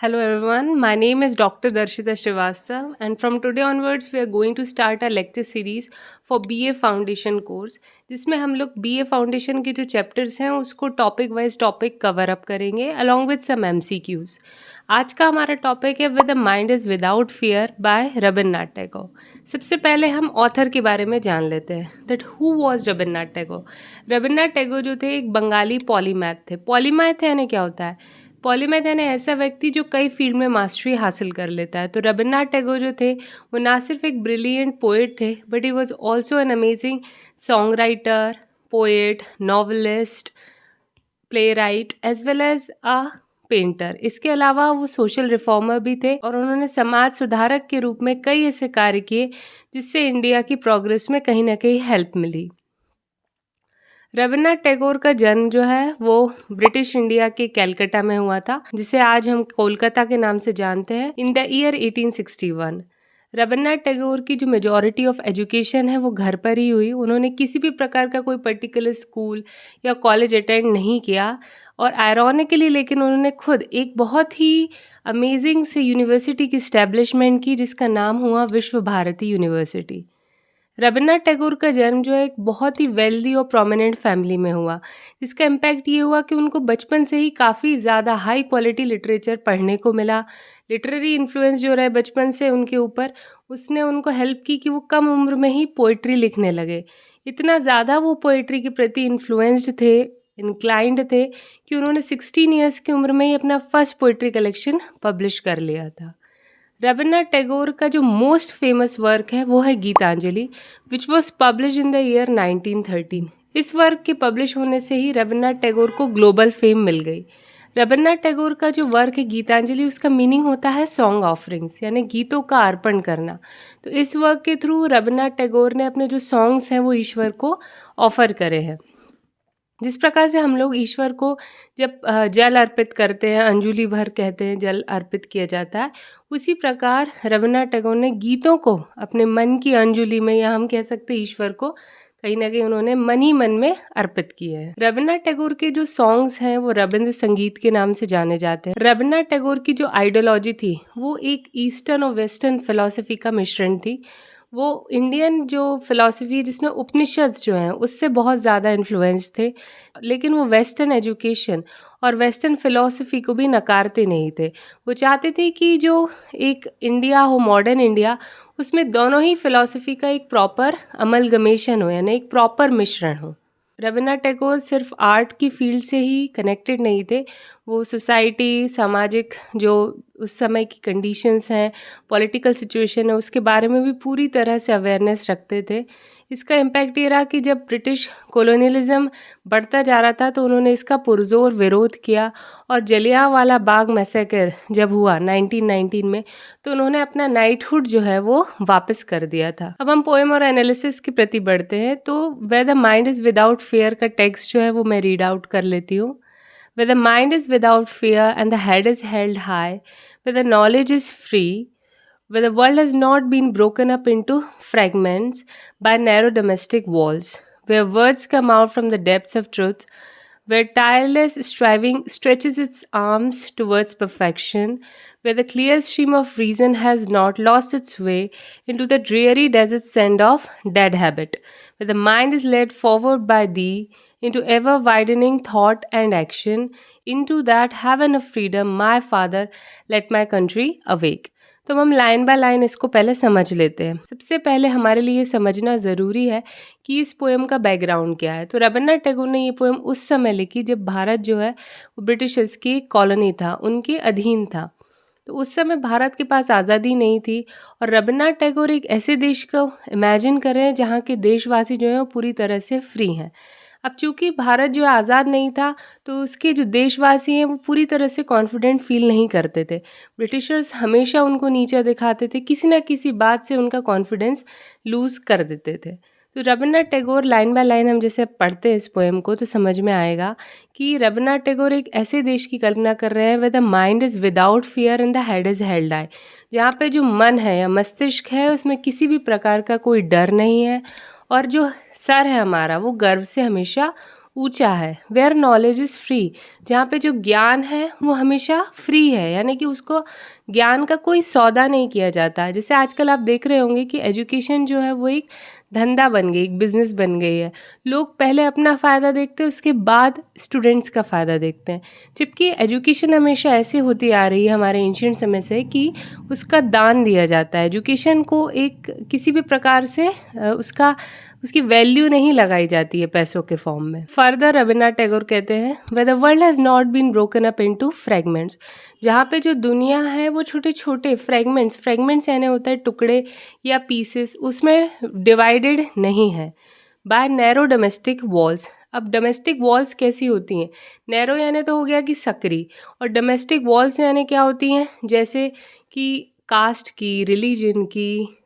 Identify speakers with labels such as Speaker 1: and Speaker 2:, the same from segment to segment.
Speaker 1: Hello everyone, my name is Dr. Darshita Srivastav and from today onwards we are going to start a lecture series for BA Foundation course जिसमें हम लोग BA Foundation के जो chapters हैं उसको topic wise topic cover up करेंगे along with some MCQs। आज का हमारा टॉपिक है with the mind is without fear by Rabindranath Tagore. सबसे पहले हम ऑथर के बारे में जान लेते हैं that who was Rabindranath Tagore. Rabindranath Tagore जो थे एक बंगाली पॉलीमैथ थे। पॉलीमैथ यानी क्या होता है? पॉलीमैथ यानी ऐसा व्यक्ति जो कई फील्ड में मास्टरी हासिल कर लेता है। तो रविन्द्रनाथ टैगोर जो थे वो ना सिर्फ एक ब्रिलियंट पोएट थे but he was also an amazing songwriter, poet, novelist, playwright as well as a painter. इसके अलावा वो सोशल रिफॉर्मर भी थे और उन्होंने समाज सुधारक के रूप में कई ऐसे कार्य किए जिससे इंडिया की प्रोग्रेस में कहीं ना कहीं हेल्प मिली। रविन्द्रनाथ टैगोर का जन्म जो है वो ब्रिटिश इंडिया के कैलकाटा में हुआ था, जिसे आज हम कोलकाता के नाम से जानते हैं, इन द ईयर 1861। रविन्द्रनाथ टैगोर की जो मेजॉरिटी ऑफ एजुकेशन है वो घर पर ही हुई। उन्होंने किसी भी प्रकार का कोई पर्टिकुलर स्कूल या कॉलेज अटेंड नहीं किया और आयरॉनिकली लेकिन उन्होंने खुद एक बहुत ही अमेजिंग से यूनिवर्सिटी की इस्टेब्लिशमेंट की जिसका नाम हुआ विश्व भारती यूनिवर्सिटी। रविन्द्रनाथ टैगोर का जन्म जो है एक बहुत ही वेल्दी और प्रोमिनेंट फैमिली में हुआ, जिसका इम्पैक्ट ये हुआ कि उनको बचपन से ही काफ़ी ज़्यादा हाई क्वालिटी लिटरेचर पढ़ने को मिला। लिटरेरी इन्फ्लुएंस जो रहे बचपन से उनके ऊपर, उसने उनको हेल्प की कि वो कम उम्र में ही पोइट्री लिखने लगे। इतना ज़्यादा वो पोइट्री के प्रति इन्फ्लुएंस्ड थे, इंक्लाइंड थे कि उन्होंने 16 ईयर्स की उम्र में ही अपना फर्स्ट पोइट्री कलेक्शन पब्लिश कर लिया था। रविन्द्रनाथ टैगोर का जो मोस्ट फेमस वर्क है वो है Gitanjali, which was publish in the year 1913। इस वर्क के पब्लिश होने से ही रविन्द्रनाथ टैगोर को ग्लोबल फेम मिल गई। रविन्द्रनाथ टैगोर का जो वर्क है गीतांजलि, उसका मीनिंग होता है सॉन्ग ऑफरिंग्स, यानी गीतों का अर्पण करना। तो इस वर्क के थ्रू रविन्द्रनाथ टैगोर ने अपने जो सॉन्ग्स हैं वो ईश्वर को ऑफर करे हैं। जिस प्रकार से हम लोग ईश्वर को जब जल अर्पित करते हैं, अंजुलि भर कहते हैं जल अर्पित किया जाता है, उसी प्रकार रविन्द्रनाथ टैगोर ने गीतों को अपने मन की अंजुलि में, या हम कह सकते हैं ईश्वर को कहीं ना कहीं उन्होंने मन ही मन में अर्पित किए हैं। रविन्द्रनाथ टैगोर के जो सॉन्ग्स हैं वो रविंद्र संगीत के नाम से जाने जाते हैं। रविन्द्रनाथ टैगोर की जो आइडियोलॉजी थी वो एक ईस्टर्न और वेस्टर्न फिलॉसफी का मिश्रण थी। वो इंडियन जो फिलॉसफी है जिसमें उपनिषद्स जो हैं उससे बहुत ज़्यादा इन्फ्लुएंस थे, लेकिन वो वेस्टर्न एजुकेशन और वेस्टर्न फिलॉसफी को भी नकारते नहीं थे। वो चाहते थे कि जो एक इंडिया हो, मॉडर्न इंडिया, उसमें दोनों ही फिलॉसफी का एक प्रॉपर अमलगमेशन हो, यानी एक प्रॉपर मिश्रण हो। रविन्द्रनाथ टैगोर सिर्फ आर्ट की फील्ड से ही कनेक्टेड नहीं थे, वो सोसाइटी, सामाजिक जो उस समय की कंडीशंस हैं, पॉलिटिकल सिचुएशन है, उसके बारे में भी पूरी तरह से अवेयरनेस रखते थे। इसका इम्पैक्ट ये रहा कि जब ब्रिटिश कॉलोनियलिज्म बढ़ता जा रहा था तो उन्होंने इसका पुरजोर विरोध किया और जलियांवाला बाग मैसेकर जब हुआ 1919 में, तो उन्होंने अपना नाइटहुड जो है वो वापस कर दिया था। अब हम पोएम और एनालिसिस के प्रति बढ़ते हैं, तो where the mind is without fear का टेक्स्ट जो है वो मैं रीड आउट कर लेती हूँ। Where the mind is without fear and the head is held high, where the knowledge is free, where the world has not been broken up into fragments by narrow domestic walls, where words come out from the depths of truth, where tireless striving stretches its arms towards perfection, where the clear stream of reason has not lost its way into the dreary desert sand of dead habit, where the mind is led forward by thee into ever widening thought and action, into that heaven of freedom, my Father, let my country awake। तो हम line by line इसको पहले समझ लेते हैं। सबसे पहले हमारे लिए समझना ज़रूरी है कि इस पोएम का बैकग्राउंड क्या है। तो रविन्द्रनाथ टैगोर ने ये पोएम उस समय लिखी जब भारत जो है वो ब्रिटिशर्स की कॉलोनी था, उनके अधीन था। तो उस समय भारत के पास आज़ादी नहीं थी और रविन्द्रनाथ टैगोर एक ऐसे देश को इमेजिन कर रहे हैं जहाँ के देशवासी जो हैं वो पूरी तरह से फ्री हैं। अब चूंकि भारत जो आज़ाद नहीं था तो उसके जो देशवासी हैं वो पूरी तरह से कॉन्फिडेंट फील नहीं करते थे। ब्रिटिशर्स हमेशा उनको नीचा दिखाते थे, किसी ना किसी बात से उनका कॉन्फिडेंस लूज़ कर देते थे। तो Rabindranath Tagore line by line हम जैसे पढ़ते हैं इस पोएम को तो समझ में आएगा कि रविन्द्रनाथ टैगोर एक ऐसे देश की कल्पना कर रहे हैं where the mind is without fear and the head is held high, जहाँ पे जो मन है या मस्तिष्क है उसमें किसी भी प्रकार का कोई डर नहीं है और जो सर है हमारा वो गर्व से हमेशा ऊंचा है। वेयर नॉलेज इज़ फ्री, जहाँ पे जो ज्ञान है वो हमेशा फ्री है, यानी कि उसको ज्ञान का कोई सौदा नहीं किया जाता। जैसे आजकल आप देख रहे होंगे कि एजुकेशन जो है वो एक धंधा बन गई, एक बिजनेस बन गई है। लोग पहले अपना फ़ायदा देखते हैं, उसके बाद स्टूडेंट्स का फ़ायदा देखते हैं। जबकि एजुकेशन हमेशा ऐसी होती आ रही है हमारे एंशिएंट समय से कि उसका दान दिया जाता है। एजुकेशन को एक किसी भी प्रकार से उसकी वैल्यू नहीं लगाई जाती है पैसों के फॉर्म में। फर्दर रविन्द्रनाथ टैगोर कहते हैं, where the world has not been broken up into fragments, जहाँ पे जो दुनिया है वो छोटे छोटे फ्रेगमेंट्स यानी होता है टुकड़े या पीसेस, उसमें डिवाइडेड नहीं है बाय नैरो डोमेस्टिक वॉल्स। अब डोमेस्टिक वॉल्स कैसी होती हैं? नैरो यानी तो हो गया कि सकरी, और डोमेस्टिक वॉल्स यानी क्या होती हैं? जैसे कि कास्ट की, रिलीजन की,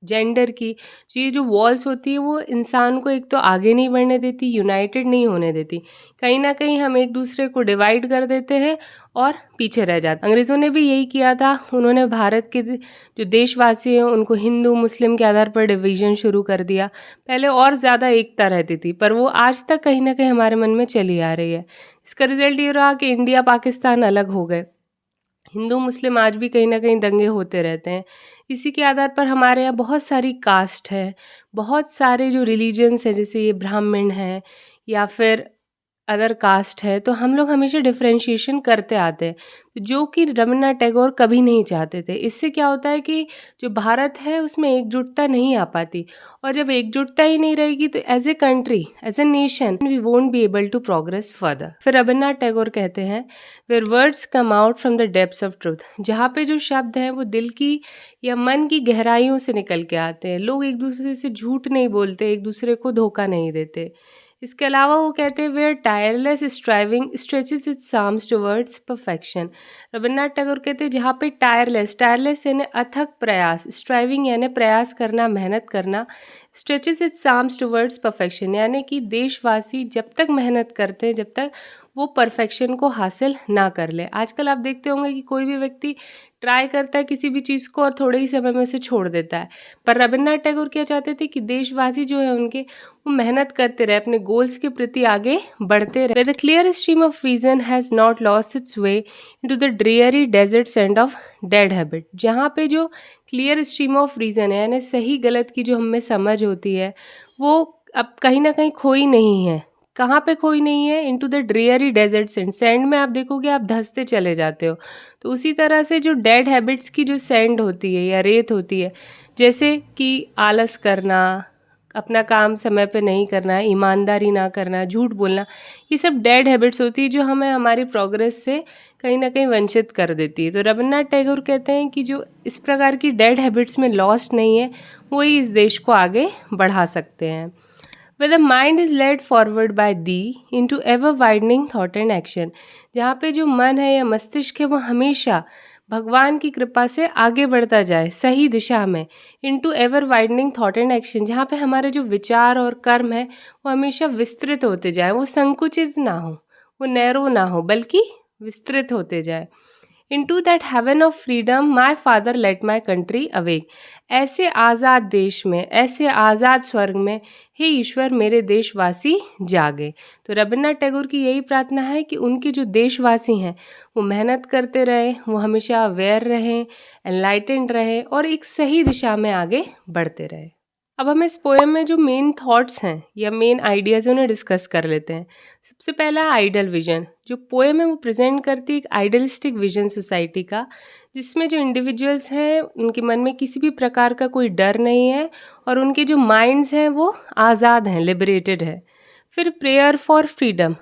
Speaker 1: जेंडर की, ये जो वॉल्स होती है वो इंसान को एक तो आगे नहीं बढ़ने देती, यूनाइटेड नहीं होने देती। कहीं ना कहीं हम एक दूसरे को डिवाइड कर देते हैं और पीछे रह जाते। अंग्रेज़ों ने भी यही किया था। उन्होंने भारत के जो देशवासी हैं उनको हिंदू मुस्लिम के आधार पर डिवीज़न शुरू कर दिया। पहले और ज़्यादा एकता रहती थी, पर वो आज तक कहीं ना कहीं हमारे मन में चली आ रही है। इसका रिजल्ट ये रहा कि इंडिया पाकिस्तान अलग हो गए। हिंदू मुस्लिम आज भी कहीं ना कहीं दंगे होते रहते हैं। इसी के आधार पर हमारे यहाँ बहुत सारी कास्ट है, बहुत सारे जो रिलीजन्स हैं, जैसे ये ब्राह्मण हैं या फिर अदर कास्ट है, तो हम लोग हमेशा डिफरेंशिएशन करते आते हैं, जो कि रविन्द्रनाथ टैगोर कभी नहीं चाहते थे। इससे क्या होता है कि जो भारत है उसमें एकजुटता नहीं आ पाती, और जब एकजुटता ही नहीं रहेगी तो as a country, as a nation, we won't be able to progress further. फिर रविन्द्रनाथ टैगोर कहते हैं, where words come out from the depths of truth, जहाँ पे जो शब्द हैं वो दिल की या मन की गहराइयों से निकल के आते हैं। लोग एक दूसरे से झूठ नहीं बोलते, एक दूसरे को धोखा नहीं देते। इसके अलावा वो कहते हैं, where tireless striving stretches its arms towards perfection. Rabindranath Tagore कहते हैं, जहाँ पे टायरलेस यानी अथक प्रयास, स्ट्राइविंग यानी प्रयास करना, मेहनत करना, stretches its arms towards perfection यानी कि देशवासी जब तक मेहनत करते हैं, जब तक वो परफेक्शन को हासिल ना कर ले। आजकल आप देखते होंगे कि कोई भी व्यक्ति ट्राई करता है किसी भी चीज़ को और थोड़े ही समय में उसे छोड़ देता है, पर रविन्द्रनाथ टैगोर क्या चाहते थे कि देशवासी जो है उनके वो मेहनत करते रहे, अपने गोल्स के प्रति आगे बढ़ते रहे। The clear stream of reason has not lost its way into the dreary desert sand of dead habit, जहाँ पे जो क्लियर स्ट्रीम ऑफ रीजन है यानी सही गलत की जो हमें समझ होती है वो अब कहीं ना कहीं खोई नहीं है। कहाँ पे खोई नहीं है? Into the dreary desert sand, sand में आप देखोगे आप धंसते चले जाते हो। तो उसी तरह से जो डेड हैबिट्स की जो सैंड होती है या रेत होती है, जैसे कि आलस करना, अपना काम समय पे नहीं करना, ईमानदारी ना करना, झूठ बोलना, ये सब डेड हैबिट्स होती है जो हमें हमारी प्रोग्रेस से कहीं ना कहीं वंचित कर देती है। तो रविन्द्रनाथ टैगोर कहते हैं कि जो इस प्रकार की डेड हैबिट्स में लॉस्ट नहीं है, वही इस देश को आगे बढ़ा सकते हैं। Where the mind is led forward by thee into ever widening thought and action, जहाँ पे जो मन है या मस्तिष्क है वो हमेशा भगवान की कृपा से आगे बढ़ता जाए सही दिशा में, into ever widening thought and action, जहाँ पे हमारे जो विचार और कर्म है वो हमेशा विस्तृत होते जाए, वो संकुचित ना हो, वो नैरो ना हो, बल्कि विस्तृत होते जाए। Into that heaven of freedom my father let my country awake, ऐसे आज़ाद देश में, ऐसे आज़ाद स्वर्ग में हे ईश्वर मेरे देशवासी जागे। तो रविन्द्रनाथ टैगोर की यही प्रार्थना है कि उनके जो देशवासी हैं वो मेहनत करते रहे, वो हमेशा अवेयर रहें, एनलाइटेंड रहे और एक सही दिशा में आगे बढ़ते रहे। अब हम इस पोएम में जो मेन थॉट्स हैं या मेन आइडियाज़ उन्हें डिस्कस कर लेते हैं। सबसे पहला आइडल विजन, जो पोएम है वो प्रेजेंट करती है एक आइडलिस्टिक विजन सोसाइटी का, जिसमें जो इंडिविजुअल्स हैं उनके मन में किसी भी प्रकार का कोई डर नहीं है और उनके जो माइंड्स हैं वो आज़ाद हैं, लिबरेटेड है। फिर प्रेयर फॉर फ्रीडम,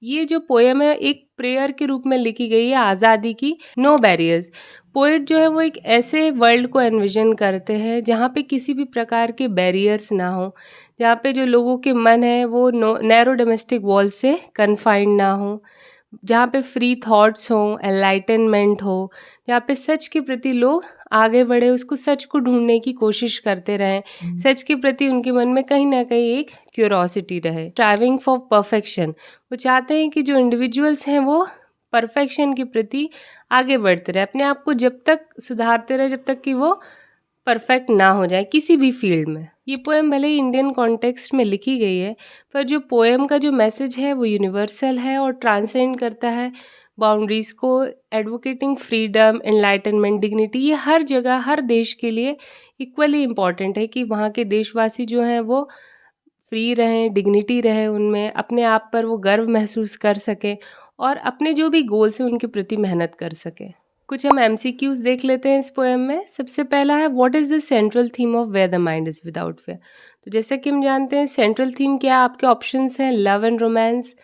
Speaker 1: ये जो पोएम है एक प्रेयर के रूप में लिखी गई है आज़ादी की, नो बैरियर्स। पोएट जो है वो एक ऐसे वर्ल्ड को एनविजन करते हैं जहाँ पे किसी भी प्रकार के बैरियर्स ना हो, जहाँ पे जो लोगों के मन है वो नैरो डोमेस्टिक वॉल से कन्फाइंड ना हो, जहाँ पे फ्री थॉट्स हों, एनलाइटनमेंट हो, जहाँ पे सच के प्रति लोग आगे बढ़े, उसको सच को ढूंढने की कोशिश करते रहें, सच के प्रति उनके मन में कहीं ना कहीं एक क्यूरोसिटी रहे। स्ट्राइविंग फॉर परफेक्शन, वो चाहते हैं कि जो इंडिविजुअल्स हैं वो परफेक्शन के प्रति आगे बढ़ते रहे, अपने आप को जब तक सुधारते रहे जब तक कि वो परफेक्ट ना हो जाए किसी भी फील्ड में। ये पोएम भले ही इंडियन कॉन्टेक्स्ट में लिखी गई है, पर जो पोएम का जो मैसेज है वो यूनिवर्सल है और ट्रांसेंड करता है बाउंड्रीज को। एडवोकेटिंग फ्रीडम, एनलाइटनमेंट, डिग्निटी, ये हर जगह हर देश के लिए इक्वली इम्पॉर्टेंट है कि वहाँ के देशवासी जो हैं वो फ्री रहें, डिग्निटी रहे उनमें, अपने आप पर वो गर्व महसूस कर सकें और अपने जो भी गोल्स हैं उनके प्रति मेहनत कर सकें। कुछ हम MCQs देख लेते हैं इस पोएम में। सबसे पहला है, what is the central theme of where the mind is without fear. तो जैसे कि हम जानते हैं सेंट्रल थीम क्या है, आपके ऑप्शंस हैं love and romance,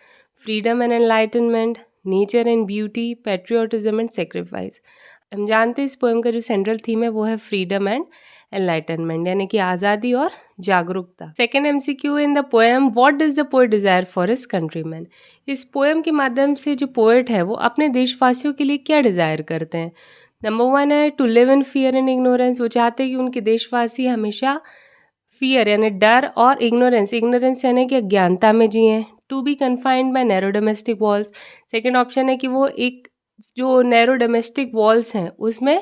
Speaker 1: freedom and enlightenment, nature and beauty, patriotism and sacrifice. हम जानते हैं इस पोएम का जो सेंट्रल थीम है वो है फ्रीडम एंड एनलाइटनमेंट, यानी कि आज़ादी और जागरूकता। Second MCQ in the poem, what does the poet desire for his countryman. इस पोएम के माध्यम से जो पोएट है वो अपने देशवासियों के लिए क्या डिज़ायर करते हैं। नंबर 1 है to live in fear and ignorance. वो चाहते हैं कि उनके देशवासी हमेशा फियर यानी डर और इग्नोरेंस यानी कि अज्ञानता में जिएं। To be confined by narrow domestic walls. Second option है कि वो एक जो नैरो डोमेस्टिक वॉल्स हैं उसमें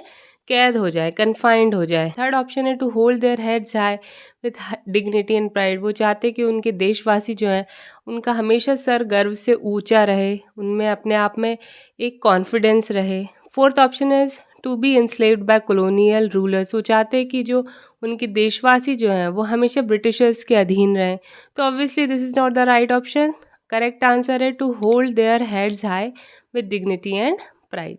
Speaker 1: कैद हो जाए, कन्फाइंड हो जाए। थर्ड ऑप्शन है to hold their heads high with dignity and pride. वो चाहते कि उनके देशवासी जो हैं उनका हमेशा सर गर्व से ऊंचा रहे, उनमें अपने आप में एक कॉन्फिडेंस रहे। Fourth option is to be enslaved by colonial rulers. वो चाहते हैं कि जो उनके देशवासी जो हैं वो हमेशा ब्रिटिशर्स के अधीन रहें। तो obviously this is not the right option. Correct answer है to hold their heads high with dignity and pride.